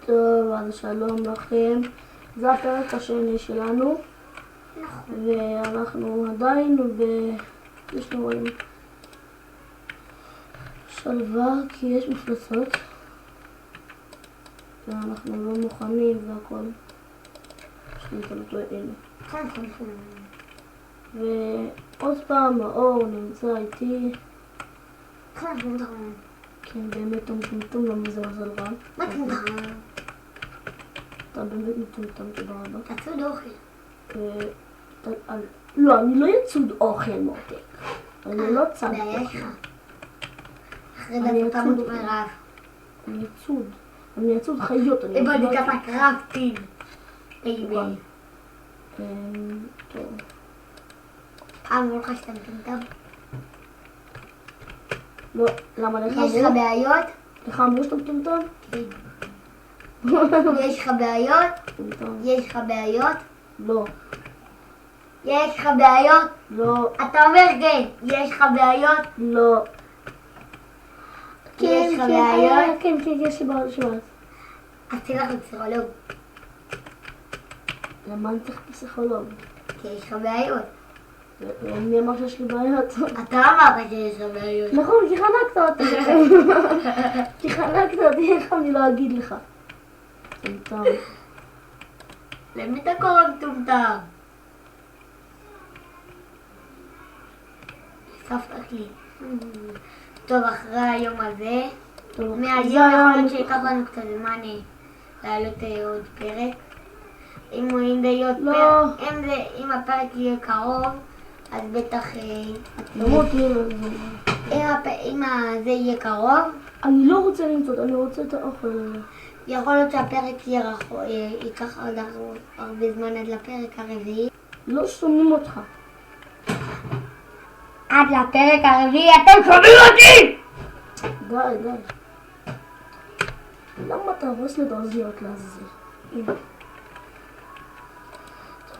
טוב, אז שלום לכם. זה הפרק השני שלנו. ואנחנו עדיין יש לנו רואים שלווה כי יש מפלצות. ואנחנו לא מוכנים והכל. יש לי את הנה. ועוד פעם האור נמצא איתי. כן, באמת הוא מטומטום, לא מזלזל רע. מה מטומטם? אתה באמת מטומטם, תודה רבה. תצוד אוכל. לא, אני לא יצוד אוכל מותק. אני לא צד אוכל. אחרי דקה תמות מרעב. אני יצוד חיות. בדיקת הקרפטין. בייבי. טוב. אמרו לך שאתה מטומטם? לא, למה לך יש לך בעיות? לך אמרו שאתה מטומטם? כן. יש לך בעיות? יש לך בעיות? לא. יש לך בעיות? לא. אתה אומר כן. יש לך בעיות? לא. יש לך בעיות? כן, יש לי בעיות שבעת. אז תלך לפסיכולוג. למה אני צריך פסיכולוג? כי יש לך בעיות. מי אמר שיש לי בעיות? אתה אמרת שיש לך בעיות. נכון, כי חנקת אותי. כי חנקת אותי, איך אני לא אגיד לך? מטומטם. למי אתה קורא מטומטם? סבתך לי. טוב, אחרי היום הזה, מהיום יכול להיות שיקח לנו קצת זמן לעלות עוד פרק. אם הפרק יהיה קרוב, אז בטח... אם זה יהיה קרוב... אני לא רוצה למצוא, אני רוצה את האוכל. יכול להיות שהפרק ייקח עוד הרבה זמן עד לפרק הרביעי. לא שומעים אותך. עד לפרק הרביעי אתם שומעים אותי! די. למה אתה הורס לי את האוזניות לעזאזל?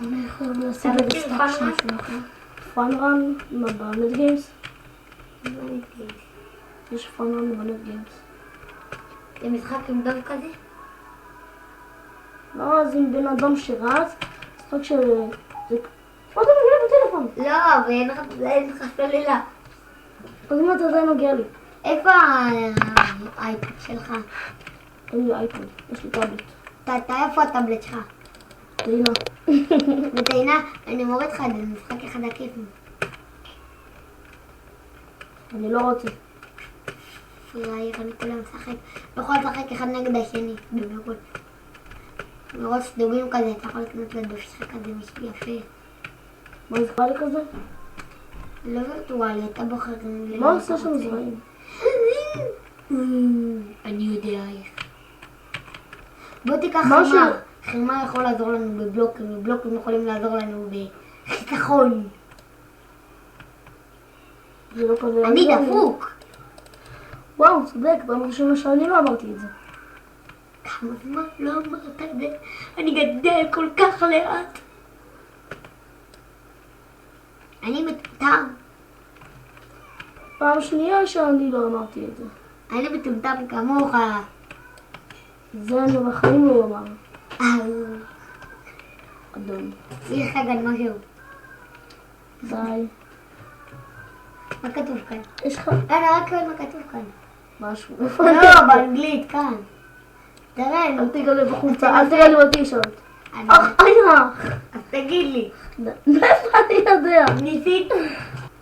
אני יכול לעשות את הסטאקשן שלכם. פאנרן בנט גיימס? יש פאנרן בנט גיימס. זה משחק עם דוב כזה? לא, זה עם בן אדם שרץ. משחק של... מה אתה מגיע בטלפון? לא, ואין לך סוללה. אז אם אתה עדיין נוגע לי? איפה האייפד שלך? אין לי אייפד, יש לי טאבלט. איפה הטאבלט שלך? טעינה. בטעינה, אני מוריד לך את זה, משחק אחד הכיף. אני לא רוצה. פרייר, אני כולם משחק. לא יכול לשחק אחד נגד השני, במהירות. מרוץ דובים כזה, אתה יכול לקנות לדוב שלך כזה משהו יפה. מה זה קרה לי כזה? לא וירטואלי, אתה בוחר... מה עושה שם זרעים? אני יודע איך. בוא תיקח חימה. חימה יכול לעזור לנו בבלוקים, ובלוקים יכולים לעזור לנו בחיסכון. זה לא כזה... אני דפוק! וואו, צודק, פעם ראשונה שאני לא אמרתי את זה. כמה זמן לא אמרת את זה? אני גדל כל כך לאט. אני מטומטם. פעם שנייה שאני לא אמרתי את זה. אני מטומטם כמוך. זה אני בחיים לא אמר. אדום. יש לך גם משהו. די. מה כתוב כאן? יש לך... אני רק רואה מה כתוב כאן. משהו. לא, באנגלית, כאן. תראה. אל תגלה בחולצה, אל תגלה בטישרט. אח. אז תגיד לי. איפה אני יודע?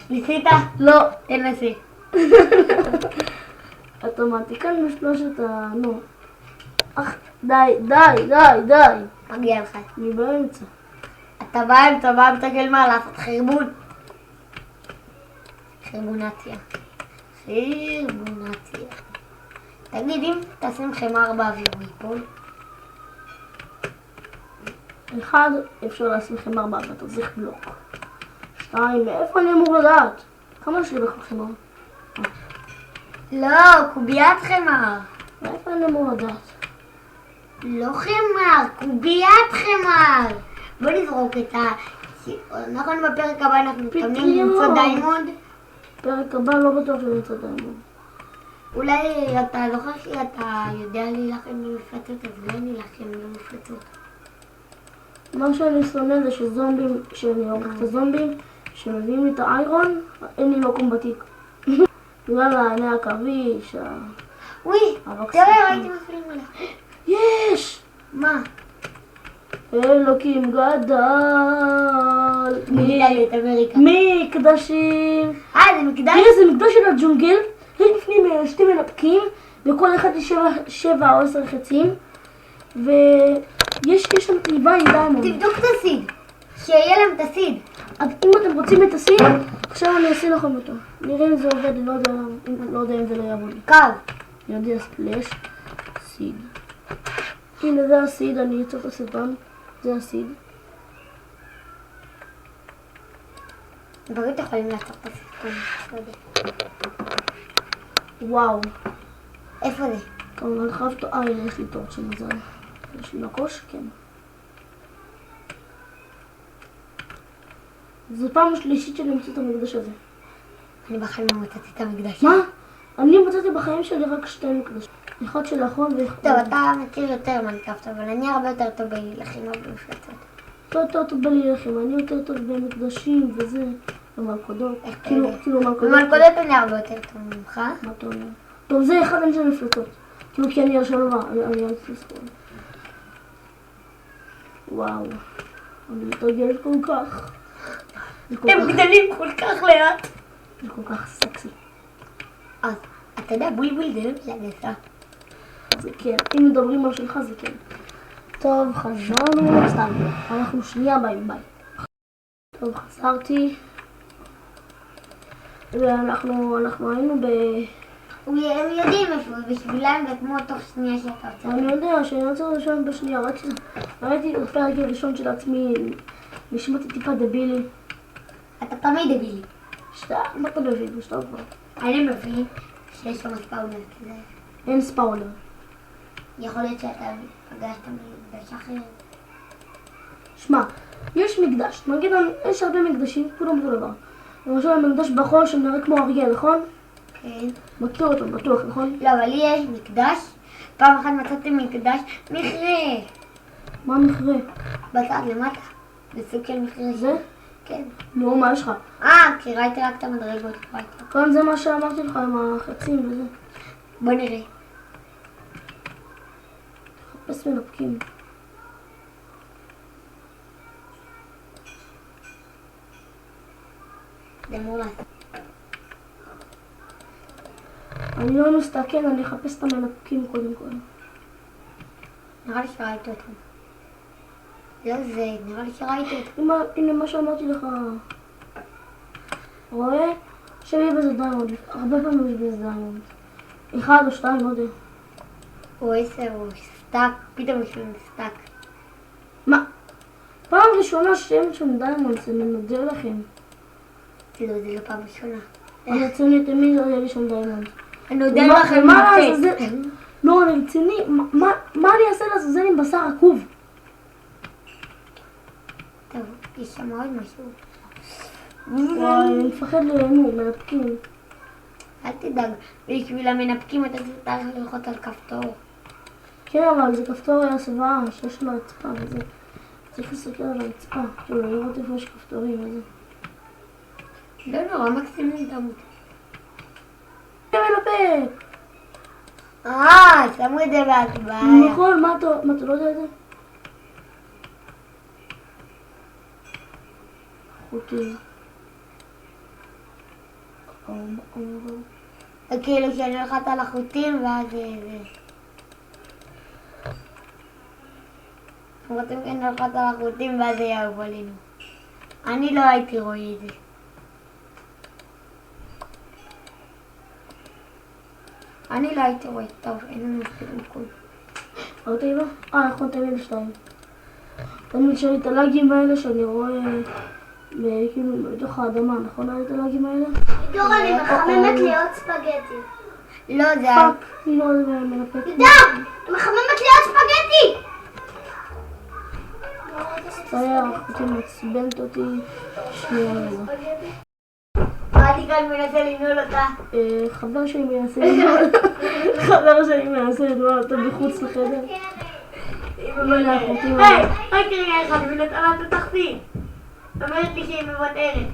ניסית? לא. תנסה. אוטומטיקן בשלושת ה... נו. אח, די. מגיע לך. אני באמצע. אתה בא מסתכל מה לעשות חרבון. חרבונציה. תגיד, אם תשים חמר באוויר הוא ייפול? אחד, אפשר לשים חמר באוויר, אתה צריך בלוק. 2, מאיפה אני אמור לדעת? כמה יש לי בכלל חמר? לא, קוביית חמר. מאיפה אני אמור לדעת? לא חמר, קוביית חמר. בוא נזרוק את ה... נכון, בפרק הבא אנחנו מתכוונים למצוא דיימונד? פרק הבא לא בטוח שנמצא דיימונד. אולי אתה זוכר שאתה יודע להילחם במפלצות, אז אולי נילחם במפלצות. מה שאני שונא זה שזומבים, כשאני הורגת את הזומבים, שמביאים לי את האיירון, אין לי מקום בתיק. בגלל העיני העכביש, וואי, תראה, ראיתי מפעילים עליך. יש! מה? אלוקים גדל. מדלית אמריקה. מקדשים. זה מקדש? תראה, זה מקדש של הג'ונגל. יש בפנים שתי מנפקים, וכל אחד יש 7 או 10 חצים. ויש שם תיבה עם דיימונד. תבדוק את הסיד. שיהיה להם את הסיד. אז אם אתם רוצים את הסיד, עכשיו אני אעשה לכם אותו. נראה אם זה עובד, אני לא יודע אם זה לא יעבוד לי. קו. אני יודע ספלש, סיד. הנה זה הסיד, אני אצור את הסרטון. זה הסיד. דברים יכולים לעצור את הסרטון. וואו. איפה זה? כמובן חייב אותו, הנה יש לי טורט של מזל. יש לי מקוש? כן. זו פעם השלישית שאני מצאתי את המקדש הזה. אני בחיים לא מצאתי את המקדש. מה? אני מצאתי בחיים שלי רק 2 מקדשים. אחד של החול ואחד... טוב, אתה מכיר יותר מיינקראפט, אבל אני הרבה יותר טוב בלחימה במפלצות. אתה יותר טוב בלחם, אני יותר טוב במקדשים וזה. במלכודות. איך אתה כאילו יודע? מלכודות. במלכודות אני הרבה יותר טוב ממך. מה אתה אומר? טוב, זה אחד אנשי מפלצות. כאילו כי אני השלווה, אני אל תספור. וואו. אני מתרגלת כל כך. הם גדלים כל כך לאט. זה כל כך סקסי. אז, אתה יודע, בולבול זה לא מילה גסה. זה כן. אם מדברים על שלך זה כן. טוב, חזרנו. סתם. אנחנו שנייה ביי. טוב, חזרתי. ואנחנו היינו ב... הם יודעים איפה, בשבילם זה כמו תוך שנייה שאתה רוצה. אני יודע שאני רוצה לשאול בשנייה, רק ראיתי את הפרק הראשון של עצמי, נשמעתי טיפה דבילי. אתה תמיד דבילי. מה אתה מבין? שאתה כבר. אני מבין שיש שם ספאונר כזה. אין ספאונר. יכול להיות שאתה פגשת מקדש אחר. שמע, יש מקדש, נגיד יש הרבה מקדשים, כולם אותו דבר. למשל מקדש בחול שנראה כמו אריה, נכון? כן. מכיר אותו, בטוח, נכון? לא, אבל לי יש מקדש. פעם אחת מצאתי מקדש מכרה. מה המכרה? בצד למטה. זה סוג של מכרה. זה? כן. נו, מה יש לך? כי ראיתי רק את המדרגות, לא ראיתי. כאן זה מה שאמרתי לך עם החצים וזה. בוא נראה. חפש מנפקים. זה אמור לעשות. אני לא מסתכל, אני אחפש את המנפקים קודם כל. נראה לי שראיתי אותם. לא זה, נראה לי שראיתי אותם. הנה מה שאמרתי לך. רואה? שיהיה בזה דיימונד. הרבה פעמים יש בזה דיימונד. 1 או 2, לא יודע. או 10 או סטאק, פתאום יש לנו סטאק. מה? פעם ראשונה שאין שם דיימונד, זה מנדר לכם. לא, זה לא פעם ראשונה. אני רציני, תמיד לא יהיה לי שם דיימונד. אני יודע לכם מה מפת. לעזאזל? לא, אני רציני. מה אני אעשה לעזאזל עם בשר עקוב? טוב, יש שם עוד משהו. וואי, אני מפחד ליהנו, מנפקים. אל תדאג, בשביל המנפקים אתה צריך ללחוץ על כפתור. כן, אבל זה כפתור הסוואה שיש לו רצפה וזה. צריך להסתכל על הרצפה, כאילו לראות איפה יש כפתורים וזה. לא נורא, מקסימום תמות. זה מנפק! שמו את זה בהצבעה. נכון, מה אתה לא יודע את זה? חוטים. כאילו שאני הולכת על החוטים ואז זה... אנחנו רוצים שאני הולכת על החוטים ואז זה יעבור עלינו. אני לא הייתי רואה את זה. אני לא הייתי רואה, טוב, אין לנו מספיק מיקוד. ראית אימא? נכון, תמיד 2. תמיד שהיו את הלאגים האלה שאני רואה כאילו בתוך האדמה, נכון היו את הלאגים האלה? דור, אני מחממת לי עוד ספגטי. לא, זה... פאק, אני לא יודע מנפק. דור, אני מחממת לי עוד ספגטי! מצטער, אחותי מעצבנת אותי. שנייה רגע. בא לי מיכאל מנסה לנעול אותה. חבר שלי מנסה לדבר, חבר שלי מנסה לדבר אותו מחוץ לחדר. הנה החוטים האלה. רק רגע אחד, ונתנה לה את התחתית. אומרת לי שהיא מוותרת.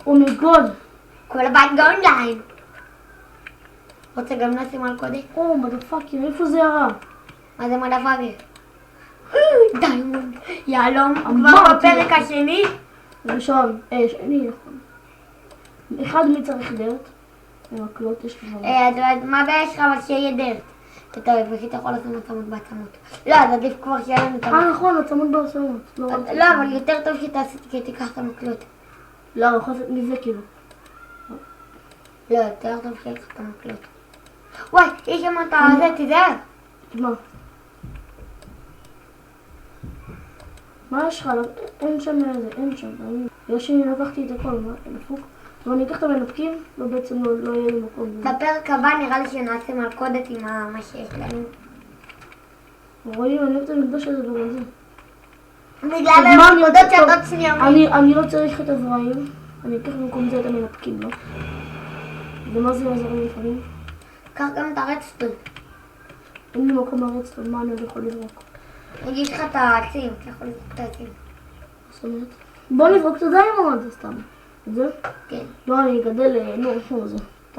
אומייגוד. כל הבית גאונליין. רוצה גם נשים על קודי? מדפאקר, איפה זה ירה? מה זה מדפאקר? דיימונד. יהלום כבר אמרתי. בפרק השני. ראשון, שני, נכון. אחד מי צריך דרת? מקלות יש כבר. מה הבעיה שלך אבל שיהיה דרך? טוב, פשוט יכול לשים עצמות בעצמות. לא, אז עדיף כבר שיהיה לנו את המקלות. נכון, עצמות בעצמות. לא, אבל יותר טוב שתיקח את המקלות. לא, אני יכולה לעשות מזה כאילו. לא, יותר טוב שיהיה לך את המקלות. וואי, יש שם את הזה, תיזהר. מה? מה יש לך? אין שם איזה, אין שם. בגלל שאני לקחתי את הכל, מה? דפוק. אבל אני אקח את המנפקים, ובעצם לא יהיה לי מקום. בפרק הבא נראה לי שנעשה מלכודת עם מה שיש לנו. רואים, אני אוהבת את המקדש הזה בגלל זה. בגלל המלכודות שעוד שנייה. אני לא צריך את הזרעים, אני אקח במקום זה את המנפקים, לא? ומה זה יעזור לי לפעמים? קח גם את הרדסטון. אין לי מקום לרדסטון, מה אני עוד יכול לזרוק? אני אגיד לך את העצים, אתה יכול לזרוק את העצים. זאת אומרת? בוא נזרוק את הדיימונד, סתם. את זה? כן. לא, אני אגדל, נו, זה. את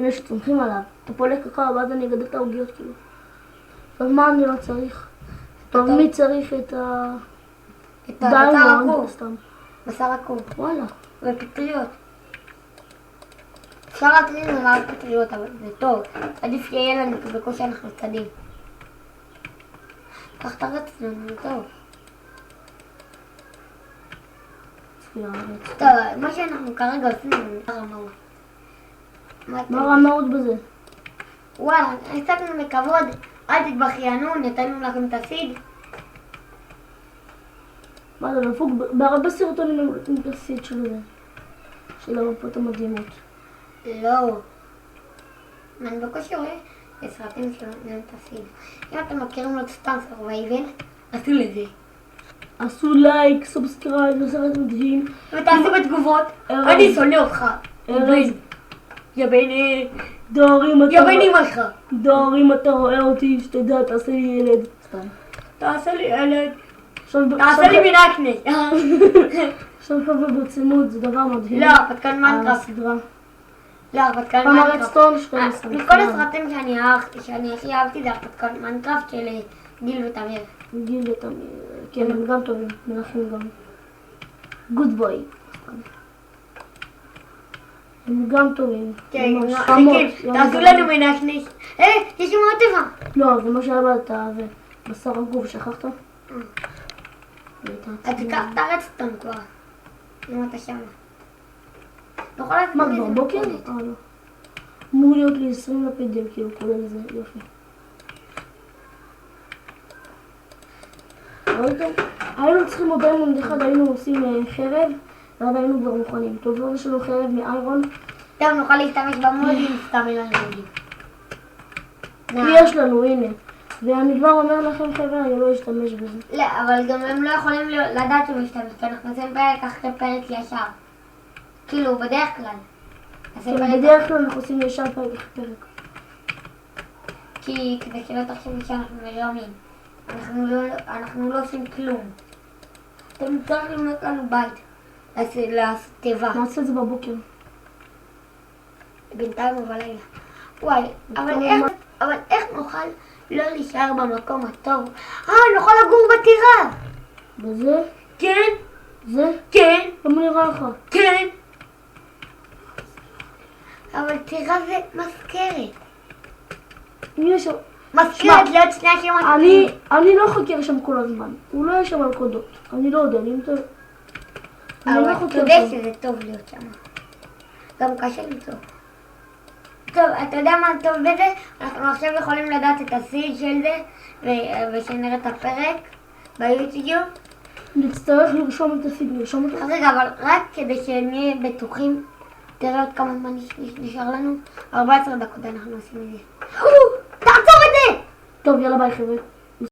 אלה שצומחים עליו. אתה פולק קקאו, ואז אני אגדל את העוגיות כאילו. אז מה אני לא צריך? טוב, מי צריך את בשר הדיימונד? עקוב. סתם. בשר עקוב. וואלה. ופטריות. אפשר להתחיל לראות פטריות, אבל זה טוב. עדיף שיהיה לנו, כי בקושי אנחנו צדים. קח את הרדסטון, זה טוב. טוב, מה שאנחנו כרגע עושים זה רמאות. מה רמאות בזה? וואלה, השגנו לכבוד, אל תתבכיינו, נתנו לכם את הסיד. מה זה דפוק? בהרבה סרטונים הם נותנים את הסיד של זה. של המפות המדהימות. לא. אני בקושי רואה סרטים שנותנים את הסיד. אם אתם מכירים לו סתם סרווייבל, עשו לזה. עשו לייק, סובסקרייב, זה סרט מדהים. ותעשו בתגובות, ארז. אני שונא אותך. ארז. יא בן... דור, יא בן אמא שלך. דור, אם אתה רואה אותי, שתדע, תעשה לי ילד. סתם. תעשה לי ילד. עכשיו תעשה לי מנקנס. עכשיו ברצינות, זה דבר מדהים. לא, הרפתקן מיינקראפט. הסדרה. לא, הרפתקן פעם מיינקראפט. הרדסטון, 12. מכל הסרטים שאני הכי אהבתי זה הרפתקן מיינקראפט של גיל ותמיר. גיל ותמיר, כן, הם גם טובים, מנחים גם. גוד בוי. הם גם טובים. כן, ממש הכי חמוד. כיף. תעשו לנו מנקנס. יש לי מאוד טבע. לא, זה מה שהיה באתה, בשר הגוף, שכחת? אז תיקח את הרדסטון כבר. אם אתה שמה. נוכל לעשות מה, מזה כבר בוקר? מלכודת. לא. אמור להיות לי 20 לפידים, כאילו, כולל זה, יופי. ראיתם? היינו צריכים עוד דיימונד אחד, היינו עושים חרב, ואז היינו כבר מוכנים. טוב, לא יש לנו חרב מאיירון. טוב, נוכל להשתמש במודים, סתם אין לנו מודים. כי יש לנו, הנה. ואני כבר אומר לכם, חבר'ה, אני לא אשתמש בזה. לא, אבל גם הם לא יכולים לדעת שהוא משתמש, כי אנחנו עושים פרק אחרי פרק ישר. כאילו, בדרך כלל. עושים פרק בדרך כלל אנחנו עושים ישר פרק אחרי פרק. כי כדי שלא תחשבו שאנחנו מרמים. אנחנו לא עושים כלום. אתם צריכים לבנות לנו בית. לעשות תיבה. נעשה את זה בבוקר. בינתיים ובלילה. וואי, אבל איך נוכל לא להישאר במקום הטוב? נוכל לגור בטירה! בזה? כן, זה? כן, למה נראה לך? כן. אבל טירה זה מזכרת. מי יש שם? מזכרת להיות שני השמות. אני לא חוקר שם כל הזמן. הוא לא יש שם מלכודות. אני לא יודע, אני לא אבל חוקר אתה יודע שם. שזה טוב להיות שם. גם קשה למצוא. טוב, אתה יודע מה טוב בזה? אנחנו עכשיו יכולים לדעת את הסיד של זה, ושנראה את הפרק ביוטיוב. נצטרך לרשום את הסיד, לרשום אותו. אז רגע, אבל רק כדי שנהיה בטוחים, תראה עוד כמה זמן נשאר לנו. 14 דקות אנחנו עושים את זה. תעצור את זה! טוב, יאללה ביי חבר'ה.